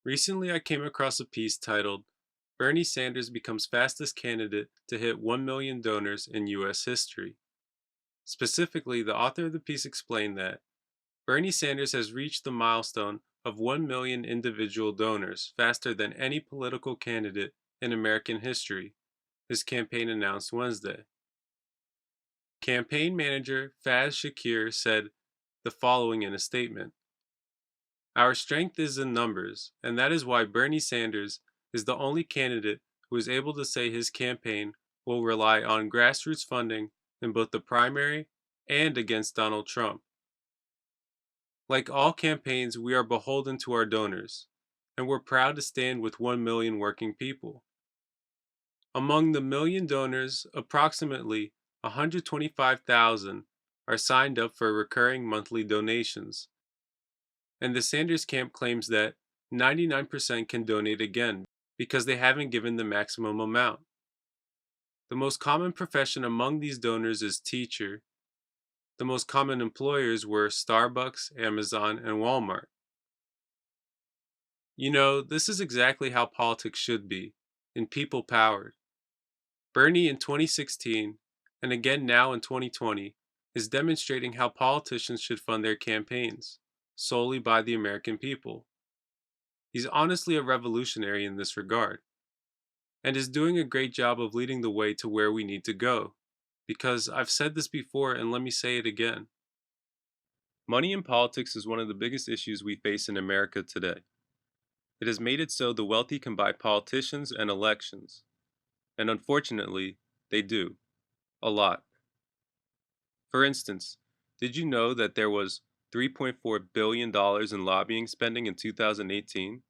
Recently, I came across a piece titled, Bernie Sanders Becomes Fastest Candidate to Hit 1 Million Donors in U.S. History. Specifically, the author of the piece explained that Bernie Sanders has reached the milestone of 1 million individual donors faster than any political candidate in American history, his campaign announced Wednesday. Campaign manager Faz Shakir said the following in a statement. Our strength is in numbers, and that is why Bernie Sanders is the only candidate who is able to say his campaign will rely on grassroots funding in both the primary and against Donald Trump. Like all campaigns, we are beholden to our donors, and we're proud to stand with 1 million working people. Among the million donors, approximately 125,000 are signed up for recurring monthly donations, and the Sanders camp claims that 99% can donate again because they haven't given the maximum amount. The most common profession among these donors is teacher. The most common employers were Starbucks, Amazon, and Walmart. This is exactly how politics should be, in people powered. Bernie in 2016, and again now in 2020, is demonstrating how politicians should fund their campaigns, solely by the American people. He's honestly a revolutionary in this regard, and is doing a great job of leading the way to where we need to go. Because I've said this before, and let me say it again. Money in politics is one of the biggest issues we face in America today. It has made it so the wealthy can buy politicians and elections. And unfortunately, they do. A lot. For instance, did you know that there was $3.4 billion in lobbying spending in 2018?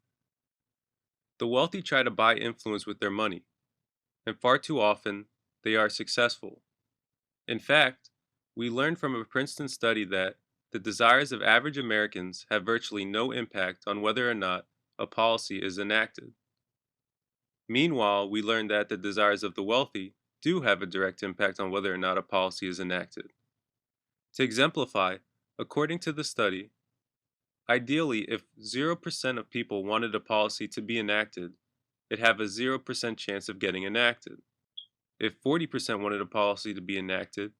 The wealthy try to buy influence with their money, and far too often, they are successful. In fact, we learned from a Princeton study that the desires of average Americans have virtually no impact on whether or not a policy is enacted. Meanwhile, we learned that the desires of the wealthy do have a direct impact on whether or not a policy is enacted. To exemplify, according to the study, ideally, if 0% of people wanted a policy to be enacted, it'd have a 0% chance of getting enacted. If 40% wanted a policy to be enacted,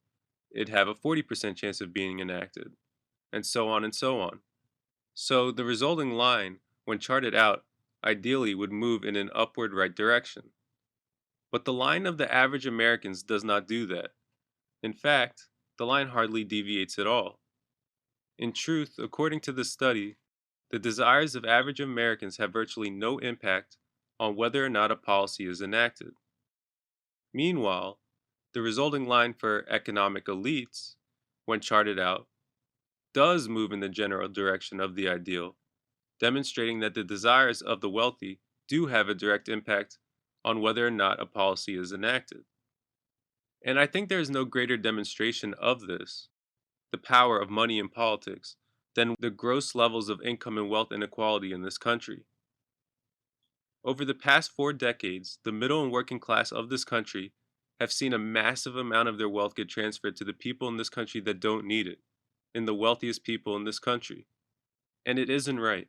it'd have a 40% chance of being enacted, and so on and so on. So the resulting line, when charted out, ideally would move in an upward right direction. But the line of the average Americans does not do that. In fact, the line hardly deviates at all. In truth, according to the study, the desires of average Americans have virtually no impact on whether or not a policy is enacted. Meanwhile, the resulting line for economic elites, when charted out, does move in the general direction of the ideal, demonstrating that the desires of the wealthy do have a direct impact on whether or not a policy is enacted. And I think there is no greater demonstration of this, the power of money in politics, than the gross levels of income and wealth inequality in this country. Over the past 4 decades, the middle and working class of this country have seen a massive amount of their wealth get transferred to the people in this country that don't need it, and the wealthiest people in this country. And it isn't right.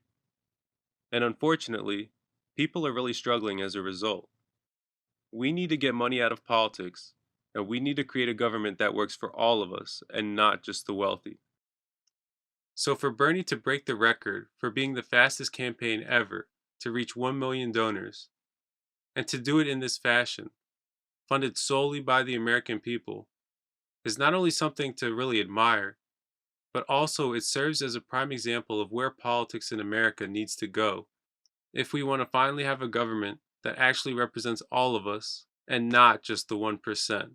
And unfortunately, people are really struggling as a result. We need to get money out of politics, and we need to create a government that works for all of us and not just the wealthy. So for Bernie to break the record for being the fastest campaign ever to reach 1 million donors, and to do it in this fashion, funded solely by the American people, is not only something to really admire, but also it serves as a prime example of where politics in America needs to go if we want to finally have a government that actually represents all of us and not just the 1%.